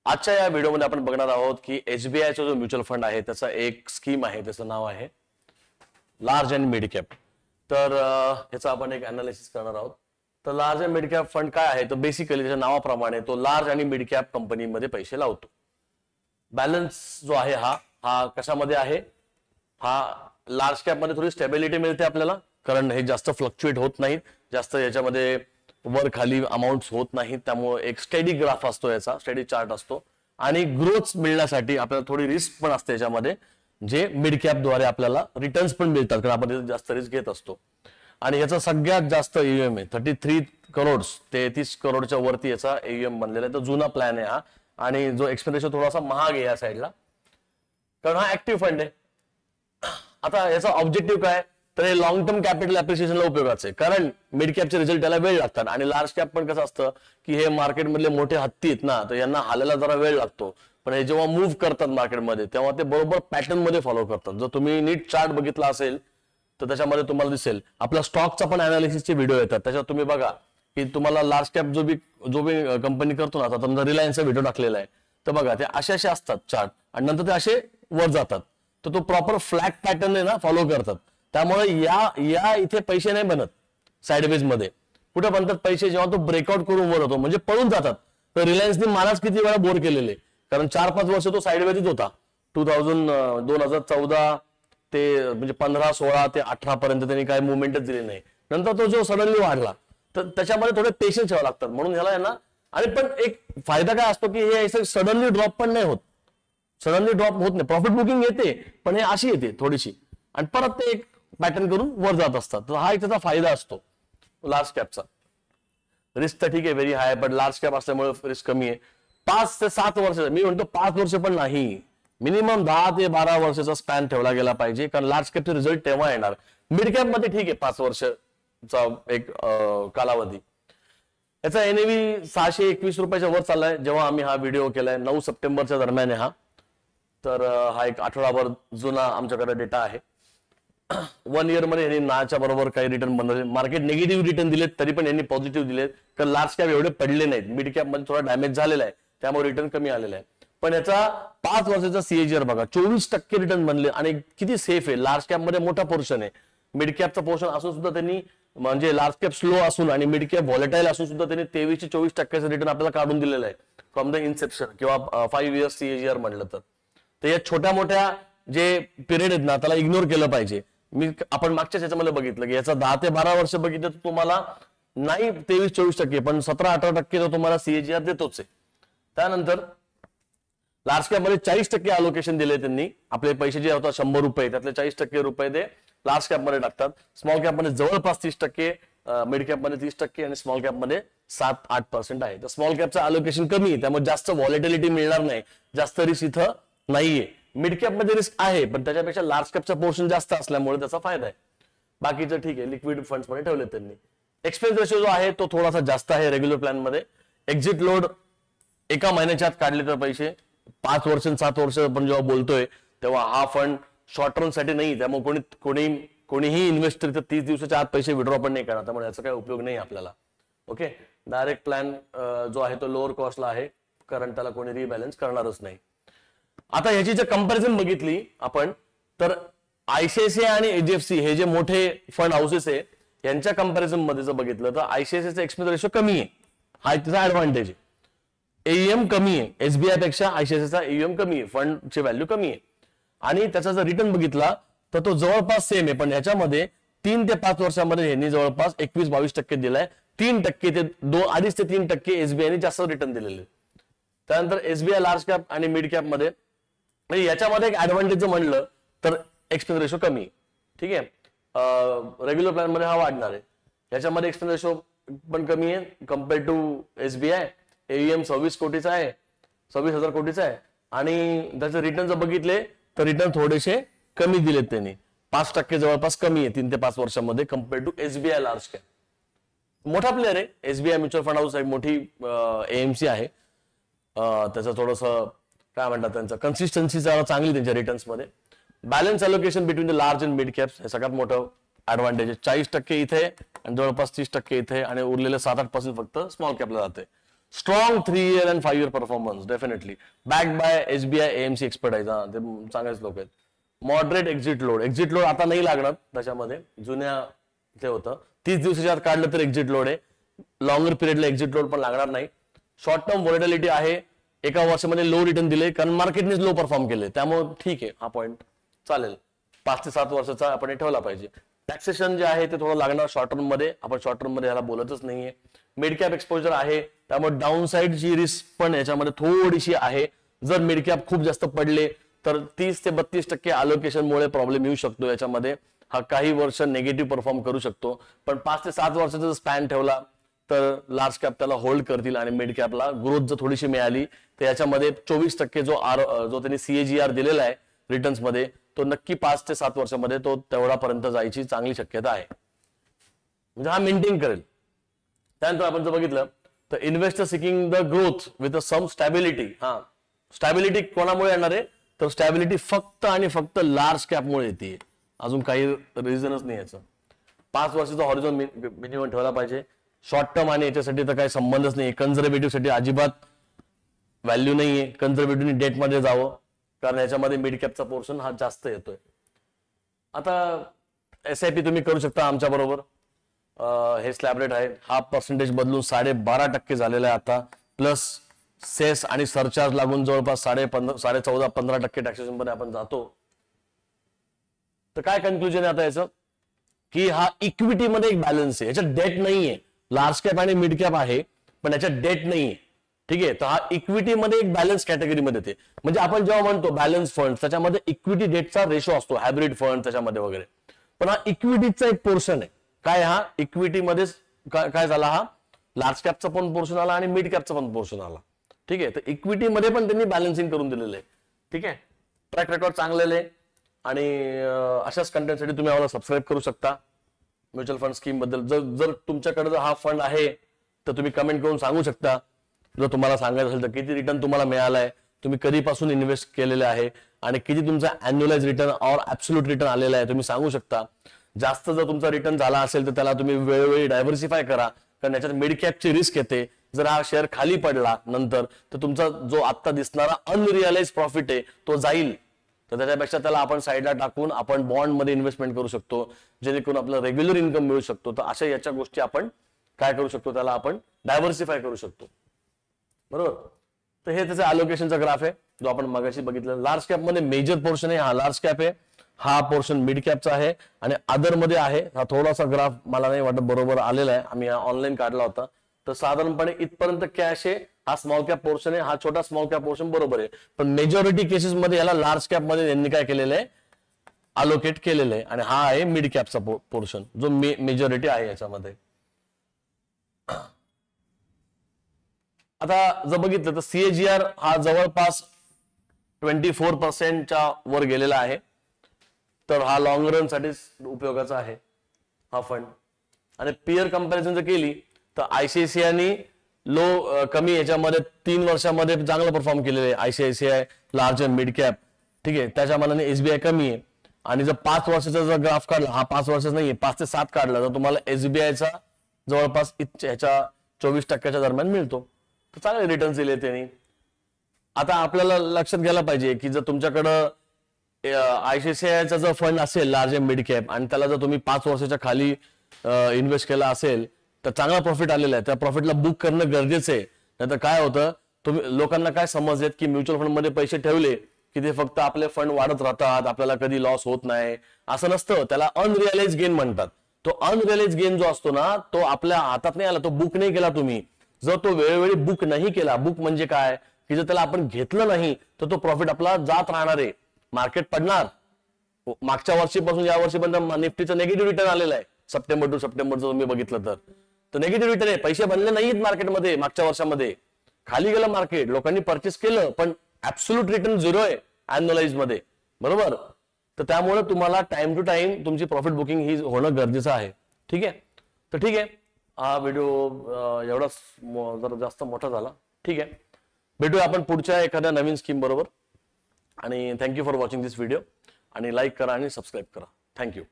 आजच्या या व्हिडिओमध्ये आपण बघणार आहोत की एसबीआयचा जो म्युच्युअल फंड आहे त्याचा एक स्कीम आहे, त्याचं नाव आहे लार्ज अँड मिड कॅप. तर याचा आपण एक अनालिसिस करणार आहोत. तर large and mid cap fund काय आहे, तर बेसिकली त्याच्या नावाप्रमाणे तो लार्ज आणि मिड कॅप कंपनीमध्ये पैसे लावतो. बॅलन्स जो आहे हा कशामध्ये आहे, हा लार्ज कॅप मध्ये थोडी स्टेबिलिटी मिळते आपल्याला, कारण हे जास्त फ्लक्च्युएट होत नाहीत, जास्त याच्यामध्ये वर खाली अमाऊंट होत नाहीत, त्यामुळे एक स्टेडी ग्राफ असतो, याचा स्टेडी चार्ट असतो. आणि ग्रोथ मिळण्यासाठी आपल्याला थोडी रिस्क पण असते याच्यामध्ये, जे मिड कॅप द्वारे आपल्याला रिटर्न्स पण मिळतात, कारण आपण जास्त रिस्क घेत असतो. आणि याचा सगळ्यात जास्त एयूएम आहे 33 करोड, 33 करोडच्या वरती याचा एयूएम बनलेला आहे. तर जुना प्लॅन आहे हा, आणि जो एक्सपेन्स थोडासा महाग आहे या साईडला, कारण हा ऍक्टिव्ह फंड आहे. आता याचा ऑब्जेक्टिव्ह काय, तर हे लॉंग टर्म कॅपिटल अप्रिसिएशनला उपयोगाचं आहे, कारण मिड कॅपचे रिझल्ट त्याला वेळ लागतात. आणि लार्ज कॅप पण कसं असतं की हे मार्केटमधले मोठे हत्ती आहेत ना, तर यांना हालायला जरा वेळ लागतो. पण हे जेव्हा मूव्ह करतात मार्केटमध्ये तेव्हा ते बरोबर पॅटर्न मध्ये फॉलो करतात. जर तुम्ही नीट चार्ट बघितला असेल तर त्याच्यामध्ये तुम्हाला दिसेल, आपल्या स्टॉकचा पण अनालिसिसचे व्हिडिओ येतात, त्याच्यात तुम्ही बघा की तुम्हाला लार्ज कॅप जो बी कंपनी करतो ना, आता समजा रिलायन्सचा व्हिडिओ टाकलेला आहे, तर बघा ते असे असतात चार्ट, आणि नंतर ते असे वर जातात. तर तो प्रॉपर फ्लॅट पॅटर्न आहे ना फॉलो करतात. त्यामुळे या इथे पैसे नाही बनत साइडवेज मध्ये. कुठे बनतात पैसे, जेव्हा तो ब्रेकआउट करून वर होतो, म्हणजे पळून जातात. तर रिलायन्सने मलाच किती वेळा बोर केलेले, कारण 4-5 वर्ष तो साइडवेजच होता. 2014 ते म्हणजे 15, 16 ते 18 पर्यंत त्यांनी काही मुवमेंटच दिली नाही. नंतर तो जो सडनली वाढला, तर त्याच्यामध्ये थोडे पेशन्स ठेवावे लागतात. म्हणून ह्याला आहे ना, आणि पण एक फायदा काय असतो की हे सडनली ड्रॉप पण नाही होत, सडनली ड्रॉप होत नाही, प्रॉफिट बुकिंग येते, पण हे अशी येते थोडीशी, आणि परत ते एक पॅटर्न करून वर जात असतात. तर हा एक त्याचा फायदा असतो लार्ज कॅपचा. रिस्क तर ठीक आहे, व्हेरी हाय, पण लार्ज कॅप असल्यामुळे रिस्क कमी आहे. 5 ते 7 वर्ष, मी म्हणतो 5 वर्ष पण नाही, मिनिमम 10 ते 12 वर्षाचा स्पॅन ठेवला गेला पाहिजे, कारण लार्ज कॅपचे रिझल्ट तेव्हा येणार. मिड कॅप मध्ये ठीक आहे 5 वर्षाचा एक कालावधी. याचा एनएव्ही 621 रुपयाच्या वर चाललाय जेव्हा आम्ही हा व्हिडिओ केलाय. 9 सप्टेंबरच्या दरम्यान आहे हा. तर हा एक आठवडाभर जुना आमच्याकडे डेटा आहे. 1 इयर मध्ये यांनी नाच्या बरोबर काही रिटर्न बनवले, मार्केट निगेटिव्ह रिटर्न दिलेत तरी पण यांनी पॉझिटिव्ह दिलेत, कारण लार्ज कॅप एवढे पडले नाहीत. मिड कॅप मध्ये थोडा डॅमेज झालेला आहे, त्यामुळे रिटर्न कमी आलेला आहे. पण याचा 5 वर्षाचा सीएजीआर बघा, 24% रिटर्न बनले, आणि किती सेफ आहे. लार्ज कॅप मध्ये मोठा पोर्शन आहे, मिड कॅपचा पोर्शन असून सुद्धा त्यांनी, म्हणजे लार्ज कॅप स्लो असून आणि मिड कॅप व्हॉलेटाईल असून सुद्धा त्यांनी 23 ते 24% रिटर्न आपल्याला काढून दिलेलं आहे फ्रॉम द इन्सेप्शन, किंवा 5 इयर्स सीएजीआर म्हणलं तर. या छोट्या मोठ्या जे पिरियड आहेत ना, त्याला इग्नोर केलं पाहिजे. आपण मागच्या ह्याच्यामध्ये बघितलं की याचा 10 ते 12 वर्ष बघितलं तर तुम्हाला नाही 23-24%, पण 17-18% तो तुम्हाला सीएजीआर देतोच आहे. त्यानंतर लार्ज कॅप मध्ये 40% अलोकेशन दिले त्यांनी. आपले पैसे जे होतात 100 रुपये, त्यातले 40% रुपये ते लार्ज कॅप मध्ये टाकतात. स्मॉल कॅप मध्ये जवळपास 30%, मिड कॅप मध्ये 30% आणि स्मॉल कॅप मध्ये 7-8% आहे. तर स्मॉल कॅपचं अलोकेशन कमी आहे, त्यामुळे जास्त व्हॉलेटिलिटी मिळणार नाही, जास्त रिस्क इथं नाहीये. मिड कॅप मध्ये रिस्क आहे, पण त्याच्यापेक्षा लार्ज कॅपचा पोर्शन जास्त असल्यामुळे त्याचा फायदा आहे. बाकीचं ठीक आहे, लिक्विड फंड्स मध्ये ठेवले त्यांनी. एक्सपेन्स रेशो जो आहे तो थोडासा जास्त आहे रेग्युलर प्लॅन मध्ये. एक्झिट लोड एका महिन्याच्या आत काढले तर पैसे, 5 वर्ष 7 वर्ष आपण जेव्हा बोलतोय तेव्हा हा फंड शॉर्ट टर्म साठी नाही, त्यामुळे कोणीही इन्व्हेस्टर तर 30 दिवसाच्या आत पैसे विड्रॉ पण नाही करणार, त्यामुळे याचा काही उपयोग नाही आपल्याला. ओके, डायरेक्ट प्लॅन जो आहे तो लोअर कॉस्टला आहे, कारण त्याला कोणी रिबॅलन्स करणारच नाही. आता ह्याची जर कंपॅरिझन बघितली आपण, तर आयसीआयसीआय आणि एचडीएफसी हे जे मोठे फंड हाऊसेस आहे, यांच्या कंपॅरिझन मध्ये जर बघितलं तर आयसीआयसीआयचा एक्सपेन्स रेशो कमी आहे, हा त्याचा ऍडव्हान्टेज आहे. एईएम कमी आहे, एसबीआय पेक्षा आयसीआयसीआयचा एईएम कमी आहे, फंडची व्हॅल्यू कमी आहे. आणि त्याचा जर रिटर्न बघितला तर तो जवळपास सेम आहे, पण ह्याच्यामध्ये 3 ते 5 वर्षांमध्ये यांनी जवळपास 21-22% दिलाय. 3% ते 2.5 ते 3% एसबीआयने जास्त रिटर्न दिलेले. त्यानंतर एसबीआय लार्ज कॅप आणि मिड कॅप मध्ये, म्हणजे याच्यामध्ये एक ऍडव्हान्टेज म्हणलं तर एक्सपेन्स रेशो कमी, ठीक आहे. रेग्युलर प्लॅन मध्ये हा वाढणार आहे, याच्यामध्ये एक्सपेन्स रेशो पण कमी आहे कम्पेअर टू एसबीआय. एईएम 26 कोटीचा आहे, 26,000 कोटीचा आहे, आणि त्याचे रिटर्न जर बघितले तर रिटर्न थोडेसे कमी दिलेत त्यांनी, 5% जवळपास कमी आहे 3 ते 5 वर्षांमध्ये compare to SBI large cap. मोठा प्लेअर आहे एसबीआय म्युच्युअल फंड हाऊस, एक मोठी एएमसी आहे. त्याचं थोडस काय म्हणतात, त्यांचं कन्सिस्टन्सी चांगली त्यांच्या रिटर्न्स मध्ये. Balance allocation between the large and mid caps हे सगळ्यात मोठं ऍडव्हान्टेज आहे. 40% इथे आणि जवळपास 30% इथे, आणि उरलेले 7-8% फक्त स्मॉल कॅपला जाते. Strong 3 year and 5 year performance definitely backed by SBI AMC expertise. हा ते चांगलेच लोक आहेत. मॉडरेट एक्झिट लोड आता नाही लागणार त्याच्यामध्ये, जुन्या ते होतं 30 दिवसाच्या आत काढलं तर एक्झिट लोड आहे. लॉंगर पिरियडला एक्झिट लोड पण लागणार नाही. शॉर्ट टर्म व्हॉलेटिलिटी आहे. एका वर्षामध्ये लो रिटर्न दिले कारण मार्केटने लो परफॉर्म केले, त्यामुळे ठीक आहे, हा पॉईंट चालेल. 5 ते 7 वर्षाचा आपण हे ठेवला पाहिजे. टॅक्सेशन जे आहे ते थोडं लागणार शॉर्ट टर्म मध्ये, आपण शॉर्ट टर्म मध्ये याला बोलतच नाहीये. मिड कॅप एक्सपोजर आहे, त्यामुळे डाऊन साईडची रिस्क पण याच्यामध्ये थोडीशी आहे. जर मिड कॅप खूप जास्त पडले तर 30 ते 32% अलोकेशन मुळे प्रॉब्लेम येऊ शकतो याच्यामध्ये. हा काही वर्ष निगेटिव्ह परफॉर्म करू शकतो, पण 5 ते 7 वर्षाचा स्पॅन ठेवला तर लार्ज कॅप त्याला होल्ड करतील आणि मिड कॅपला ग्रोथ जर थोडीशी मिळाली तर याच्यामध्ये 24% जो त्यांनी CAGR दिलेला आहे रिटर्न्स मध्ये, तो नक्की 5 ते 7 वर्षामध्ये तो तेवढापर्यंत जायची चांगली शक्यता आहे. म्हणजे हा मेंटेन करेल. त्यानंतर आपण जर बघितलं तर investor seeking the growth with some stability. हा स्टॅबिलिटी कोणामुळे येणार आहे तर स्टॅबिलिटी फक्त आणि फक्त लार्ज कॅपमुळे येते, अजून काही रिझनच नाही याचं. 5 वर्षाचा हॉरिझॉन मिनिमम ठेवला पाहिजे. शॉर्ट टर्म आणि याच्यासाठी तर काही संबंधच नाही. कन्झर्वेटिव्ह साठी अजिबात व्हॅल्यू नाहीये. कन्झर्वेटिव्हनी डेट मध्ये जावं कारण याच्यामध्ये मिड कॅपचा पोर्शन हा जास्त येतोय. आता SIP तुम्ही करू शकता आमच्या बरोबर. हे स्लॅब रेट आहे, हा पर्सेंटेज बदलून 12.5% झालेला आहे आता, प्लस सेस आणि सरचार्ज लागून जवळपास 14.5-15% टॅक्सेशन मध्ये आपण जातो. तर काय कन्क्लुजन आहे आता याचं की हा इक्विटी मध्ये एक बॅलन्स आहे, याच्यात डेट नाहीये. लार्ज कॅप आणि मिड कॅप आहे पण याच्यात डेट नाहीये. ठीक आहे, तर हा इक्विटी मध्ये एक बॅलन्स कॅटेगरीमध्ये येते. म्हणजे आपण जेव्हा म्हणतो बॅलन्स फंड त्याच्यामध्ये इक्विटी डेटचा रेशो असतो, हायब्रिड फंड त्याच्यामध्ये वगैरे, पण हा इक्विटीचा एक पोर्शन आहे. काय हा इक्विटी मध्ये काय झाला, हा लार्ज कॅपचा पण पोर्शन आला आणि मिड कॅपचा पण पोर्शन आला. ठीक आहे, तर इक्विटी मध्ये पण त्यांनी बॅलन्सिंग करून दिलेलं आहे. ठीक आहे, ट्रॅक रेकॉर्ड चांगलेलं आहे आणि अशाच कंटेंटसाठी तुम्ही आम्हाला सबस्क्राईब करू शकता. म्युच्युअल फंड स्कीम बद्दल जर तुमच्याकडे जर हा फंड आहे तर तुम्ही कमेंट करून सांगू शकता. जर तुम्हाला सांगायचं असेल तर किती रिटर्न तुम्हाला मिळालाय, तुम्ही कधीपासून इन्व्हेस्ट केलेले आहे आणि किती तुमचा अॅन्युअलाइज रिटर्न और ऍब्सोल्यूट रिटर्न आलेला आहे तुम्ही सांगू शकता. जास्त जर तुमचा रिटर्न झाला असेल तर त्याला तुम्ही वेळोवेळी डायव्हर्सिफाय करा, कारण याच्यात मिड कॅपची रिस्क येते. जर हा शेअर खाली पडला नंतर तर तुमचा जो आता दिसणारा अनरिअलाइज प्रॉफिट आहे तो जाईल. तर त्याच्यापेक्षा त्याला आपण साईडला टाकून आपण बॉन्ड मध्ये इन्व्हेस्टमेंट करू शकतो, जेणेकरून आपलं रेग्युलर इन्कम मिळू शकतो. तर अशा याच्या गोष्टी आपण काय करू शकतो, त्याला आपण डायव्हर्सिफाय करू शकतो. बरोबर, तर हे त्याचा अलोकेशनचा ग्राफ आहे जो आपण मगाशी बघितलं. लार्ज कॅप मध्ये मेजर पोर्शन आहे, हा लार्ज कॅप आहे, हा पोर्शन मिड कॅपचा आहे आणि अदर मध्ये आहे. हा थोडासा ग्राफ मला नाही वाटत बरोबर आलेला आहे, आम्ही ऑनलाईन काढला होता. तर साधारणपणे इथपर्यंत कॅश आहे, हा स्मॉल कॅप पोर्शन आहे, हा छोटा स्मॉल कॅप पोर्शन बरोबर आहे. पण मेजॉरिटी केसेस मध्ये याला लार्ज कॅप मध्ये यांनी काय केलेलं आहे, अलोकेट केलेलं आहे. आणि हा आहे मिड कॅपचा पोर्शन जो मेजॉरिटी आहे याच्यामध्ये. आता जर बघितलं तर CAGR हा जवळपास 24% वर गेलेला आहे. तर हा लॉंग रन साठी उपयोगाचा आहे हा फंड. आणि पिअर कंपॅरिझन जर केली तर ICICI लो कमी याच्यामध्ये 3 वर्षामध्ये चांगलं परफॉर्म केलेलं आहे. ICICI large and mid cap. ठीक आहे, त्याच्या मानाने SBI कमी आहे. आणि जर 5 वर्षाचा जर ग्राफ काढला, हा 5 वर्षाचा नाहीये, 5 ते 7 काढला तर तुम्हाला SBIचा जवळपास ह्याच्या 24% दरम्यान मिळतो. तर चांगले रिटर्न्स दिले त्यांनी. आता आपल्याला लक्षात घ्यायला पाहिजे की जर तुमच्याकडं ICICIचा जर फंड असेल लार्ज अँड मिड कॅप आणि त्याला जर तुम्ही 5 वर्षाच्या खाली इन्व्हेस्ट केला असेल तर चांगला प्रॉफिट आलेला आहे, त्या प्रॉफिटला बुक करणं गरजेचं आहे. नाहीतर काय होतं, तुम्ही लोकांना काय समजत की म्युच्युअल फंड मध्ये पैसे ठेवले की ते फक्त आपले फंड वाढत राहतात, आपल्याला कधी लॉस होत नाही, असं नसतं. त्याला अनरिअलाइज गेन म्हणतात. तो अनरिअलाइज गेन जो असतो ना तो आपल्या हातात नाही आला, तो बुक नाही केला तुम्ही. जर तो वेळोवेळी बुक नाही केला, बुक म्हणजे काय की जर त्याला आपण घेतलं नाही तर तो प्रॉफिट आपला जात राहणार आहे. मार्केट पडणार. मागच्या वर्षीपासून या वर्षीपर्यंत निफ्टीचं निगेटिव्ह रिटर्न आलेलं आहे. सप्टेंबर टू सप्टेंबर जर तुम्ही बघितलं तर निगेटिव्ह रिटर्न आहे. पैसे बनले नाहीत मार्केटमध्ये मागच्या वर्षामध्ये. खाली गेलं मार्केट, लोकांनी परचेस केलं पण ऍब्सोल्यूट रिटर्न 0 आहे अॅन्युअलाइज मध्ये. बरोबर, तर त्यामुळे तुम्हाला टाइम टू टाइम तुमची प्रॉफिट बुकिंग ही होणं गरजेचं आहे. ठीक आहे, तर ठीक आहे, हा व्हिडिओ एवढाच जरा जास्त मोठा झाला. ठीक आहे, भेटूया आपण पुढच्या एखाद्या नवीन स्कीम बरोबर. आणि thank you for watching this video. आणि लाईक करा आणि सबस्क्राईब करा. थँक्यू.